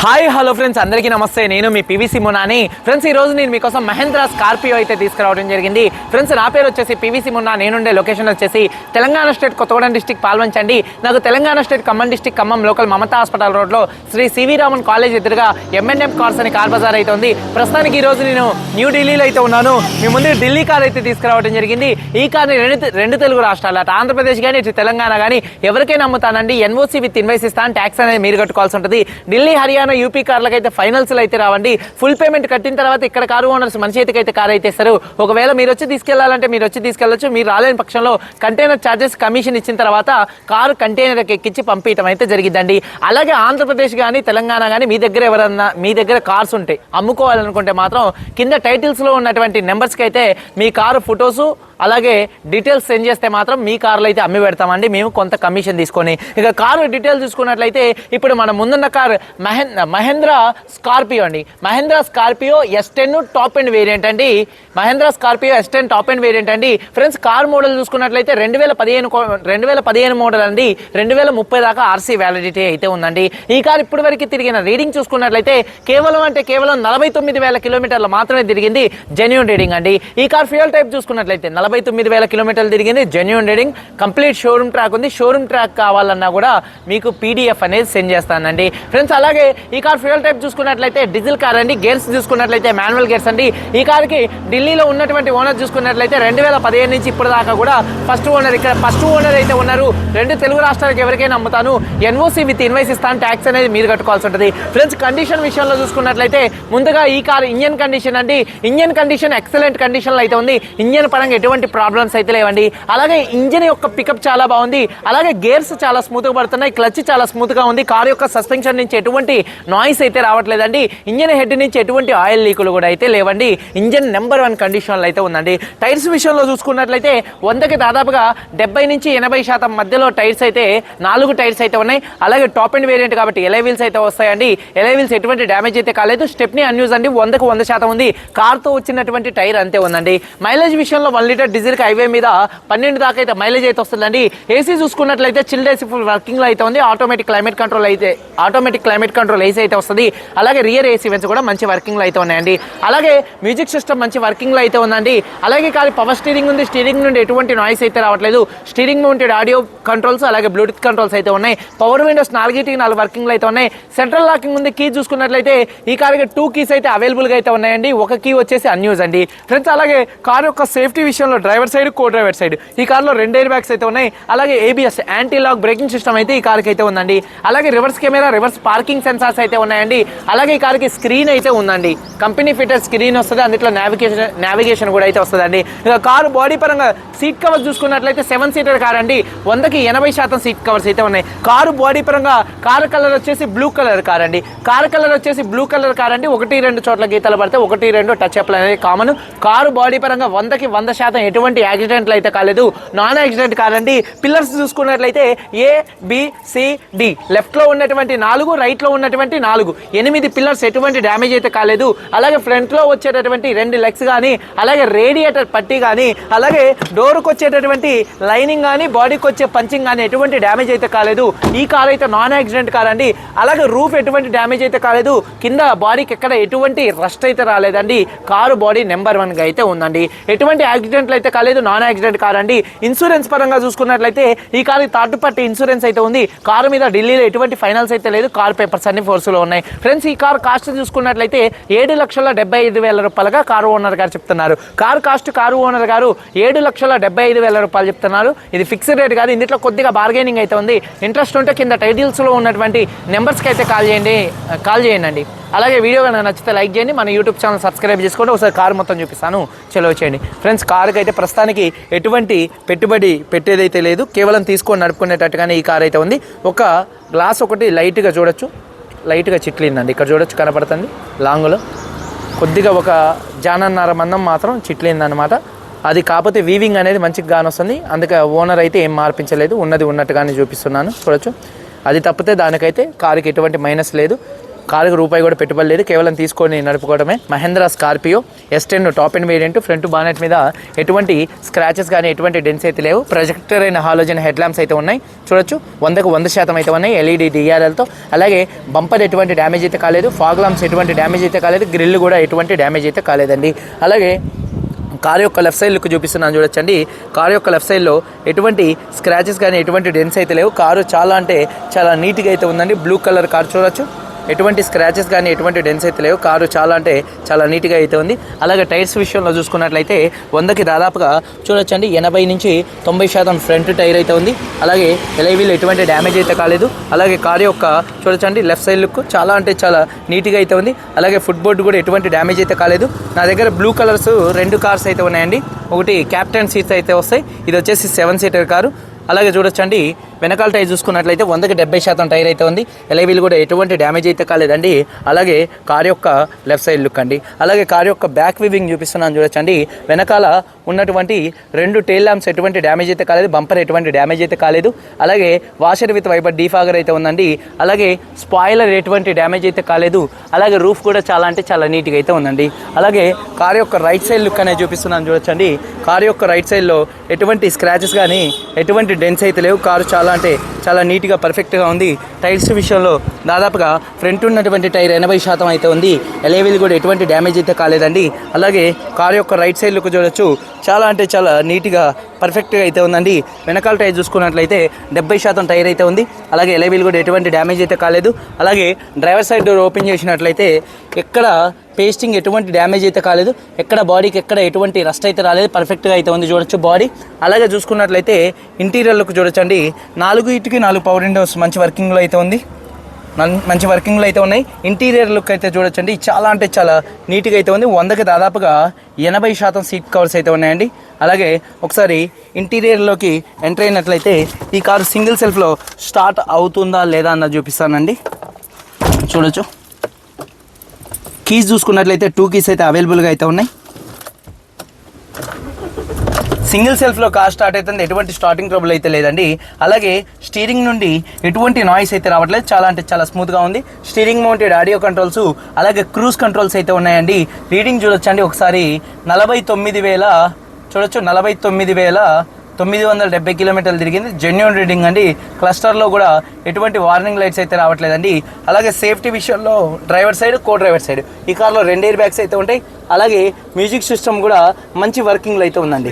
Hi hello friends, అందరికీ నమస్తే. నేను మీ పీవీసీ మున్నాని. ఫ్రెండ్స్, ఈ రోజు నేను మీకోసం మహేంద్ర స్కార్పియో అయితే తీసుకురావడం జరిగింది. ఫ్రెండ్స్, నా పేరు వచ్చేసి పీవీసీ మున్నా. నేనుండే లొకేషన్ వచ్చేసి తెలంగాణ స్టేట్ కొత్తగూడెం డిస్టిక్ పాల్వంచండి. నాకు Telangana state Khammam district Khammam local Mamata hospital రోడ్లో శ్రీ సివి రామన్ కాలేజ్ ఎదురుగా M&M కార్స్ అని కార్ బజార్ అయితే ఉంది. ప్రస్తుతానికి ఈ రోజు నేను న్యూఢిల్లీలో అయితే ఉన్నాను. మీ ముందు ఢిల్లీ కార్ అయితే తీసుకురావడం జరిగింది. ఈ కార్ని రెండు తెలుగు రాష్ట్రాలు, అటు ఆంధ్రప్రదేశ్ కానీ ఇటు తెలంగాణ కానీ ఎవరికైనా అమ్ముతానండి. NOC విత్ ఇన్వాయిస్ ఇస్తాను. ట్యాక్స్ అనేది మీరు కట్టుకోవాల్సి ఉంటుంది. ఢిల్లీ, హర్యానా, యూపీ కార్లకు అయితే ఫైనల్స్లో అయితే రావండి. ఫుల్ పేమెంట్ కట్టిన తర్వాత ఇక్కడ కారు ఓనర్స్ మన చేతికి అయితే కార్ అయితే ఇస్తారు. ఒకవేళ మీరు వచ్చి తీసుకెళ్లాలంటే మీరు వచ్చి తీసుకెళ్లొచ్చు. మీరు రాలేని పక్షంలో కంటైనర్ ఛార్జెస్ కమిషన్ ఇచ్చిన తర్వాత కారు కంటైనర్కి ఎక్కించి పంపించడం అయితే జరిగిద్దండి. అలాగే ఆంధ్రప్రదేశ్ కానీ తెలంగాణ కానీ మీ దగ్గర కార్స్ ఉంటాయి అమ్ముకోవాలనుకుంటే మాత్రం కింద టైటిల్స్లో ఉన్నటువంటి నెంబర్స్కి అయితే మీ కారు ఫొటోసు అలాగే డీటెయిల్స్ సెండ్ చేస్తే మాత్రం మీ కార్లు అయితే అమ్మి పెడతామండి మేము కొంత కమిషన్ తీసుకొని. ఇక కారు డీటెయిల్స్ చూసుకున్నట్లయితే ఇప్పుడు మన ముందున్న కార్ మహేంద్ర స్కార్పియో అండి. Mahindra Scorpio S10 top and variant అండి. Mahindra Scorpio S10 top and variant అండి. ఫ్రెండ్స్, కార్ మోడల్ చూసుకున్నట్లయితే 2015 మోడల్ అండి. 2030 దాకా RC వ్యాలిడిటీ అయితే ఉందండి. ఈ కార్ ఇప్పటి వరకు తిరిగిన రీడింగ్ చూసుకున్నట్లయితే కేవలం 49,000 కిలోమీటర్లు మాత్రమే తిరిగింది. జెన్యూన్ రీడింగ్ అండి. ఈ కార్ ఫ్యూయల్ టైప్ చూసుకున్నట్లయితే 49,000 కిలోమీటర్లు తిరిగింది. Genuine reading. Complete showroom track ఉంది. షోరూమ్ ట్రాక్ కావాలన్నా కూడా మీకు PDF అనేది సెండ్ చేస్తానండి. ఫ్రెండ్స్, అలాగే ఈ కార్ ఫ్యూయల్ టైప్ చూసుకున్నట్లయితే డీజిల్ కార్ అండి. గేర్స్ చూసుకున్నట్లయితే మాన్యువల్ గేర్స్ అండి. ఈ కార్కి ఢిల్లీలో ఉన్నటువంటి ఓనర్ చూసుకున్నట్లయితే 2015 నుంచి ఇప్పటి దాకా కూడా ఫస్ట్ ఓనర్ అయితే ఉన్నారు. రెండు తెలుగు రాష్ట్రాలకు ఎవరికైనా అమ్ముతాను. NOC విత్ ఇన్వాయిస్ ఇస్తాను. ట్యాక్స్ అనేది మీరు కట్టుకోవాల్సి ఉంటుంది. ఫ్రెండ్స్, కండిషన్ విషయంలో చూసుకున్నట్లయితే ముందుగా ఈ కార్ ఇంజన్ కండిషన్ అండి. ఇంజన్ కండిషన్ ఎక్సలెంట్ కండిషన్లో అయితే ఉంది. ఇంజన్ పరంగా ఎటువంటి ప్రాబ్లమ్స్ అయితే లేవండి. అలాగే ఇంజన్ యొక్క పికప్ చాలా బాగుంది. అలాగే గేర్స్ చాలా స్మూత్గా పడుతున్నాయి. క్లచ్ చాలా స్మూత్గా ఉంది. కార్ యొక్క సస్పెన్షన్ నుంచి ఎటువంటి నాయిస్ అయితే రావట్లేదండి. ఇంజన్ హెడ్ నుంచి ఎటువంటి ఆయిల్ లీకులు కూడా అయితే లేవండి. ఇంజన్ నెంబర్ 1 కండిషన్లో అయితే ఉందండి. టైర్స్ విషయంలో చూసుకున్నట్లయితే 100కి దాదాపుగా 70 నుంచి 80% మధ్యలో టైర్స్ అయితే 4 టైర్స్ అయితే ఉన్నాయి. అలాగే టాప్ అండ్ వేరియంట్ కాబట్టి ఎలై వీల్స్ అయితే వస్తాయండి. ఎలై వీల్స్ ఎటువంటి డ్యామేజ్ అయితే కాలేదు. స్టెప్నీ అన్యూజ్ అండి. 100కి 100% ఉంది. కార్తో వచ్చినటువంటి టైర్ అంతే ఉందండి. మైలేజ్ విషయంలో 1 లీటర్ డీజిల్కి హైవే మీద 12 దాకా అయితే మైలేజ్ అయితే వస్తుందండి. ఏసీ చూసుకున్నట్లయితే చిల్డ్ ఏసీ ఫుల్ వర్కింగ్లో అయితే ఉంది. ఆటోమేటిక్ క్లైమేట్ కంట్రోల్ ఏసీ అయితే వస్తుంది. అలాగే రియర్ ఏసీ వెంట్స్ కూడా మంచి వర్కింగ్లో అయితే ఉన్నాయండి. అలాగే మ్యూజిక్ సిస్టమ్ మంచి వర్కింగ్లో అయితే ఉందండి. అలాగే కాదు పవర్ స్టీరింగ్ ఉంది. స్టీరింగ్ నుండి ఎటువంటి నాయిస్ అయితే రావట్లేదు. స్టీరింగ్ మౌంటెడ్ ఆడియో కంట్రోల్స్ అలాగే బ్లూటూత్ కంట్రోల్స్ అయితే ఉన్నాయి. పవర్ విండోస్ 4 వర్కింగ్లో అయితే ఉన్నాయి. సెంట్రల్ లాకింగ్ ఉంది. కీ చూసుకున్నట్లయితే ఈ కార్కి 2 కీస్ అయితే అవైలబుల్గా అయితే ఉన్నాయండి. ఒక కీ వచ్చేసి అన్యూజ్ అండి. ఫ్రెండ్స్, అలాగే కార్ యొక్క సేఫ్టీ విషయంలో driver side co driver side ఈ కార్లో 2 ఎయిర్ బ్యాగ్స్ అయితే ఉన్నాయి. అలాగే ABS anti lock braking system అయితే ఈ కార్కి అయితే ఉందండి. అలాగే reverse camera, reverse parking sensors అయితే ఉన్నాయండి. అలాగే ఈ కార్కి స్క్రీన్ అయితే ఉందండి. కంపెనీ ఫిటర్ స్క్రీన్ వస్తుంది. అందులో నావిగేషన్ కూడా అయితే వస్తుందండి. ఇక కారు బాడీ పరంగా సీట్ కవర్స్ చూసుకున్నట్లయితే 7 సీటర్ కార్ అండి. 100కి 80% సీట్ కవర్స్ అయితే ఉన్నాయి. కారు బాడీ పరంగా కారు కలర్ వచ్చేసి బ్లూ కలర్ కార్ అండి. కారు కలర్ వచ్చేసి బ్లూ కలర్ కార్ అండి. 1-2 చోట్ల గీతలు పడితే 1-2 టచ్ అప్లు అనేది కామన్. కారు బాడీ పరంగా 100కి 100% ఎటువంటి యాక్సిడెంట్లు అయితే కాలేదు. నాన్ యాక్సిడెంట్ కాదండి. పిల్లర్స్ చూసుకున్నట్లయితే ABCD లెఫ్ట్ లో ఉన్నటువంటి 4, రైట్ లో ఉన్నటువంటి 4, 8 పిల్లర్స్ ఎటువంటి డ్యామేజ్ అయితే కాలేదు. అలాగే ఫ్రంట్ లో వచ్చేటటువంటి 2 లెగ్స్ కానీ అలాగే రేడియేటర్ పట్టీ కానీ అలాగే డోర్కి వచ్చేటటువంటి లైనింగ్ కానీ బాడీకి వచ్చే పంచింగ్ కానీ ఎటువంటి డ్యామేజ్ అయితే కాలేదు. ఈ కార్ అయితే నాన్ యాక్సిడెంట్ కార్ అండి. అలాగే రూఫ్ ఎటువంటి డ్యామేజ్ అయితే కాలేదు. కింద బాడీకి ఎక్కడ ఎటువంటి రస్ట్ అయితే రాలేదండి. కారు బాడీ నెంబర్ 1గా అయితే ఉందండి. ఎటువంటి యాక్సిడెంట్లు అయితే కాలేదు. నాన్ యాక్సిడెంట్ కార్ అండి. ఇన్సూరెన్స్ పరంగా చూసుకున్నట్లయితే ఈ కారు థర్డ్ పార్టీ ఇన్సూరెన్స్ అయితే ఉంది. కారు మీద ఢిల్లీలో ఎటువంటి ఫైనల్స్ అయితే లేదు. కార్ పేపర్స్ అన్ని ఫోర్స్లో ఉన్నాయి. ఫ్రెండ్స్, ఈ కార్ కాస్ట్ చూసుకున్నట్లయితే 7,75,000 రూపాయలుగా కారు ఓనర్ గారు చెప్తున్నారు. కారు ఓనర్ గారు 7,75,000 రూపాయలు చెప్తున్నారు. ఇది ఫిక్స్డ్ రేట్ కాదు. ఇందులో కొద్దిగా బార్గెనింగ్ అయితే ఉంది. ఇంట్రెస్ట్ ఉంటే కింద టైటిల్స్లో ఉన్నటువంటి నెంబర్స్కి అయితే కాల్ చేయండి. అలాగే వీడియో కనుక నచ్చితే లైక్ చేయండి. మన యూట్యూబ్ ఛానల్ సబ్స్క్రైబ్ చేసుకోండి. ఒకసారి కారు మొత్తం చూపిస్తాను. చలో చేయండి. ఫ్రెండ్స్, కారుకి అయితే ప్రస్తుతానికి ఎటువంటి పెట్టుబడి పెట్టేదైతే లేదు. కేవలం తీసుకొని నడుపుకునేటట్టుగానే ఈ కార్ అయితే ఉంది. ఒక గ్లాస్ ఒకటి లైట్గా చూడొచ్చు. లైట్గా చిట్లిందండి. ఇక్కడ చూడొచ్చు, కనపడుతుంది. లాంగ్లో కొద్దిగా ఒక జానన్నర మందం మాత్రం చిట్లిందనమాట. అది కాకపోతే వీవింగ్ అనేది మంచిగా కానొస్తుంది. అందుకే ఓనర్ అయితే ఏం మార్పించలేదు. ఉన్నది ఉన్నట్టుగానే చూపిస్తున్నాను. చూడొచ్చు. అది తప్పితే దానికైతే కారుకి ఎటువంటి మైనస్ లేదు. కారుకు రూపాయి కూడా పెట్టుబడి లేదు, కేవలం తీసుకొని నడుపుకోవడమే. Mahindra Scorpio S10 top and variant. Front bonnet మీద ఎటువంటి స్క్రాచెస్ కానీ ఎటువంటి డెన్స్ అయితే లేవు. ప్రొజెక్టర్ అయిన హాలోజన్ హెడ్ ల్యాంప్స్ అయితే ఉన్నాయి చూడొచ్చు. 100కు 100% అయితే ఉన్నాయి LED DRLతో. అలాగే బంపర్ ఎటువంటి డ్యామేజ్ అయితే కాలేదు, ఫాగ్ లాంప్స్ ఎటువంటి డ్యామేజ్ అయితే కాలేదు, గ్రిల్ కూడా ఎటువంటి డ్యామేజ్ అయితే కాలేదండి. అలాగే కారు యొక్క లెఫ్ట్ సైడ్ లుక్ చూపిస్తున్నాను చూడొచ్చండి. కారు యొక్క లెఫ్ట్ సైడ్లో ఎటువంటి స్క్రాచెస్ కానీ ఎటువంటి డెన్స్ అయితే లేవు. కారు చాలా అంటే చాలా నీట్గా అయితే ఉందండి. బ్లూ కలర్ కారు చూడొచ్చు, ఎటువంటి స్క్రాచెస్ కానీ ఎటువంటి డెన్స్ అయితే లేవు. కారు చాలా అంటే చాలా నీట్గా అయితే ఉంది. అలాగే టైర్స్ విషయంలో చూసుకున్నట్లయితే 100కి దాదాపుగా చూడొచ్చండి 80 నుంచి 90% ఫ్రంట్ టైర్ అయితే ఉంది. అలాగే ఎలైవీలు ఎటువంటి డ్యామేజ్ అయితే కాలేదు. అలాగే కారు యొక్క చూడొచ్చండి లెఫ్ట్ సైడ్ లుక్ చాలా అంటే చాలా నీట్గా అయితే ఉంది. అలాగే ఫుట్ బోర్డు కూడా ఎటువంటి డ్యామేజ్ అయితే కాలేదు. నా దగ్గర బ్లూ కలర్స్ 2 కార్స్ అయితే ఉన్నాయండి. ఒకటి క్యాప్టెన్ సీట్స్ అయితే వస్తాయి, ఇది వచ్చేసి 7 సీటర్ కారు. అలాగే చూడొచ్చండి వెనకాల టైర్ చూసుకున్నట్లయితే 100కి 70% టైర్ అయితే ఉంది. ఎలైవీలు కూడా ఎటువంటి డ్యామేజ్ అయితే కాలేదండి. అలాగే కార్ యొక్క లెఫ్ట్ సైడ్ లుక్ అండి. అలాగే కార్ యొక్క బ్యాక్ వీవింగ్ చూపిస్తున్నాను చూడొచ్చండి. వెనకాల ఉన్నటువంటి 2 టైల్ ల్యాంప్స్ ఎటువంటి డ్యామేజ్ అయితే కాలేదు, బంపర్ ఎటువంటి డ్యామేజ్ అయితే కాలేదు. అలాగే వాషర్ విత్ వైపర్ డీఫాగర్ అయితే ఉందండి. అలాగే స్పాయిలర్ ఎటువంటి డ్యామేజ్ అయితే కాలేదు. అలాగే రూఫ్ కూడా చాలా అంటే చాలా నీట్గా అయితే ఉందండి. అలాగే కార్ యొక్క రైట్ సైడ్ లుక్ అనేది చూపిస్తున్నాను చూడొచ్చండి. కార్ యొక్క రైట్ సైడ్లో ఎటువంటి స్క్రాచెస్ కానీ ఎటువంటి డెన్స్ అయితే లేవు. కారు చాలా అంటే చాలా నీట్గా పర్ఫెక్ట్గా ఉంది. టైర్స్ విషయంలో దాదాపుగా ఫ్రంట్ ఉన్నటువంటి టైర్ 80% అయితే ఉంది. ఎలైవీలు కూడా ఎటువంటి డ్యామేజ్ అయితే కాలేదండి. అలాగే కారు యొక్క రైట్ సైడ్ లుక్ చూడొచ్చు, చాలా అంటే చాలా నీట్గా పర్ఫెక్ట్గా అయితే ఉందండి. వెనకాల టైర్ చూసుకున్నట్లయితే 70% టైర్ అయితే ఉంది. అలాగే ఎలైవీలు కూడా ఎటువంటి డ్యామేజ్ అయితే కాలేదు. అలాగే డ్రైవర్ సైడ్ డోర్ ఓపెన్ చేసినట్లయితే ఎక్కడ పేస్టింగ్ ఎటువంటి డ్యామేజ్ అయితే కాలేదు, ఎక్కడ బాడీకి ఎక్కడ ఎటువంటి రస్ట్ అయితే రాలేదు, పర్ఫెక్ట్గా అయితే ఉంది చూడొచ్చు బాడీ. అలాగే చూసుకున్నట్లయితే ఇంటీరియర్ లుక్ చూడొచ్చండి. 4 పవర్ విండోస్ మంచి వర్కింగ్లో అయితే ఉంది, మంచి వర్కింగ్లో అయితే ఉన్నాయి. ఇంటీరియర్ లుక్ అయితే చూడొచ్చండి, చాలా అంటే చాలా నీట్గా అయితే ఉంది. 100కి దాదాపుగా 80% సీట్ కవర్స్ అయితే ఉన్నాయండి. అలాగే ఒకసారి ఇంటీరియర్లోకి ఎంటర్ అయినట్లయితే ఈ కారు సింగిల్ సెల్ఫ్లో స్టార్ట్ అవుతుందా లేదా అన్నది చూపిస్తానండి చూడొచ్చు. కీస్ చూసుకున్నట్లయితే 2 కీస్ అయితే అవైలబుల్గా అయితే ఉన్నాయి. సింగిల్ సెల్ఫ్లో కార్ స్టార్ట్ అవుతుంది, ఎటువంటి స్టార్టింగ్ ట్రబుల్ అయితే లేదండి. అలాగే స్టీరింగ్ నుండి ఎటువంటి నాయిస్ అయితే రావట్లేదు, చాలా అంటే చాలా స్మూత్గా ఉంది. స్టీరింగ్ మౌంటెడ్ ఆడియో కంట్రోల్స్ అలాగే క్రూజ్ కంట్రోల్స్ అయితే ఉన్నాయండి. రీడింగ్ చూడొచ్చండి ఒకసారి 49,000 చూడొచ్చు, 49,970 కిలోమీటర్లు తిరిగింది. జెన్యూన్ రీడింగ్ అండి. క్లస్టర్లో కూడా ఎటువంటి వార్నింగ్ లైట్స్ అయితే రావట్లేదండి. అలాగే సేఫ్టీ విషయంలో driver side co driver side ఈ కార్లో 2 ఎయిర్ బ్యాగ్స్ అయితే ఉంటాయి. అలాగే మ్యూజిక్ సిస్టమ్ కూడా మంచి వర్కింగ్లో అయితే ఉందండి.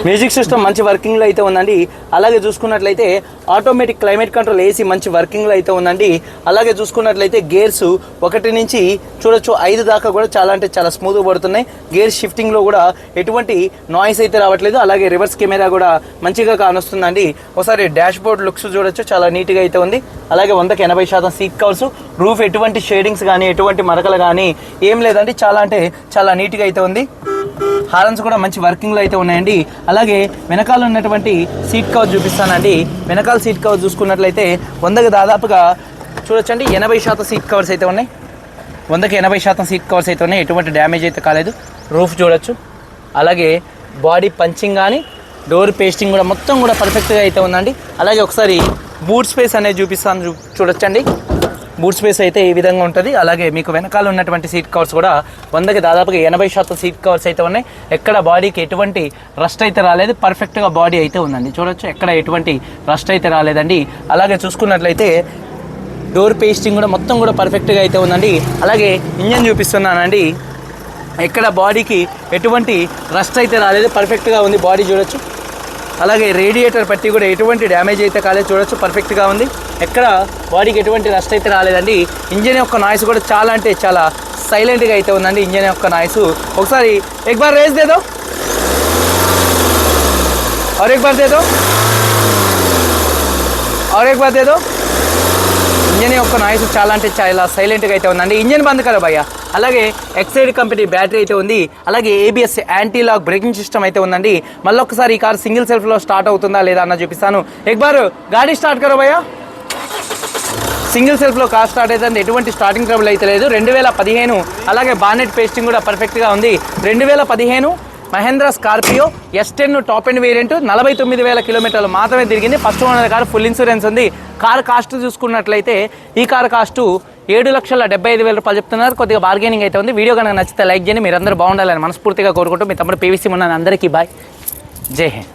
మ్యూజిక్ సిస్టమ్ మంచి వర్కింగ్లో అయితే ఉందండి. అలాగే చూసుకున్నట్లయితే ఆటోమేటిక్ క్లైమేట్ కంట్రోల్ AC మంచి వర్కింగ్లో అయితే ఉందండి. అలాగే చూసుకున్నట్లయితే గేర్స్ 1 నుంచి చూడొచ్చు 5 దాకా కూడా చాలా అంటే చాలా స్మూత్గా పడుతున్నాయి. గేర్ షిఫ్టింగ్లో కూడా ఎటువంటి నాయిస్ అయితే రావట్లేదు. అలాగే రివర్స్ కెమెరా కూడా మంచిగా కానొస్తుందండి. ఒకసారి డాష్ బోర్డ్ లుక్స్ చూడొచ్చు, చాలా నీట్గా అయితే ఉంది. అలాగే 100కి 80% సీట్ కవర్స్, రూఫ్ ఎటువంటి షేడింగ్స్ కానీ ఎటువంటి మరకలు కానీ ఏం లేదండి, చాలా అంటే చాలా నీట్గా అయితే ఉంది. హారన్స్ కూడా మంచి వర్కింగ్లో అయితే ఉన్నాయండి. అలాగే వెనకాల ఉన్నటువంటి సీట్ కవర్ చూపిస్తానండి. వెనకాల సీట్ కవర్ చూసుకున్నట్లయితే 100కి దాదాపుగా చూడొచ్చండి 80% సీట్ కవర్స్ అయితే ఉన్నాయి. 100కి 80% సీట్ కవర్స్ అయితే ఉన్నాయి, ఎటువంటి డ్యామేజ్ అయితే కాలేదు. రూఫ్ చూడొచ్చు, అలాగే బాడీ పంచింగ్ కానీ డోర్ పేస్టింగ్ కూడా మొత్తం కూడా పర్ఫెక్ట్గా అయితే ఉందండి. అలాగే ఒకసారి బూట్ స్పేస్ అనేది చూపిస్తాను చూడొచ్చండి. బూట్ స్పేస్ అయితే ఈ విధంగా ఉంటుంది. అలాగే మీకు వెనకాల ఉన్నటువంటి సీట్ కవర్స్ కూడా 100కి దాదాపుగా 80% సీట్ కవర్స్ అయితే ఉన్నాయి. ఎక్కడ బాడీకి ఎటువంటి రస్ట్ అయితే రాలేదు, పర్ఫెక్ట్గా బాడీ అయితే ఉందండి చూడొచ్చు, ఎక్కడ ఎటువంటి రస్ట్ అయితే రాలేదండి. అలాగే చూసుకున్నట్లయితే డోర్ పేస్టింగ్ కూడా మొత్తం కూడా పర్ఫెక్ట్గా అయితే ఉందండి. అలాగే ఇంజన్ చూపిస్తున్నానండి, ఎక్కడ బాడీకి ఎటువంటి రస్ట్ అయితే రాలేదు, పర్ఫెక్ట్గా ఉంది బాడీ చూడొచ్చు. అలాగే రేడియేటర్ పట్టి కూడా ఎటువంటి డ్యామేజ్ అయితే కాలేదు చూడొచ్చు, పర్ఫెక్ట్గా ఉంది. ఎక్కడ బాడీకి ఎటువంటి రస్ట్ అయితే రాలేదండి. ఇంజన్ యొక్క నాయిస్ కూడా చాలా అంటే చాలా సైలెంట్గా అయితే ఉందండి. ఇంజన్ యొక్క నాయిస్ ఒకసారి एक बार रेस दे दो और एक बार दे दो और एक बार दे दो. ఇంజన్ యొక్క నాయిస్ చాలా అంటే చాలా సైలెంట్గా అయితే ఉందండి. ఇంజన్ బంద్ కదా భయ్యా. అలాగే ఎక్సైడ్ కంపెనీ బ్యాటరీ అయితే ఉంది. అలాగే ABS anti lock braking system అయితే ఉందండి. మళ్ళీ ఒకసారి ఈ కార్ సింగిల్ సెల్ఫ్లో స్టార్ట్ అవుతుందా లేదా అన్న చూపిస్తాను. एक बार गाड़ी స్టార్ట్ करो భయ్యా. సింగిల్ సెల్ఫ్లో కార్ స్టార్ట్ అయితే ఎటువంటి స్టార్టింగ్ ట్రబుల్ అయితే లేదు. 2015 అలాగే బానెట్ పేస్టింగ్ కూడా పర్ఫెక్ట్గా ఉంది. 2015 Mahindra Scorpio S10 top and variant 49,000 కిలోమీటర్లు మాత్రమే తిరిగింది. First owner car, full insurance ఉంది. కారు కాస్ట్ చూసుకున్నట్లయితే ఈ కారు కాస్ట్ 7,75,000 రూపాయలు చెప్తున్నారు. కొద్దిగా బార్గెనింగ్ అయితే ఉంది. వీడియో కనుక నచ్చితే లైక్ చేయండి. మీరందరూ బాగుండాలని మనస్ఫూర్తిగా కోరుకుంటూ మీ తమ్ముడు PVC మున్నా. అందరికీ బాయ్, జై హింద్.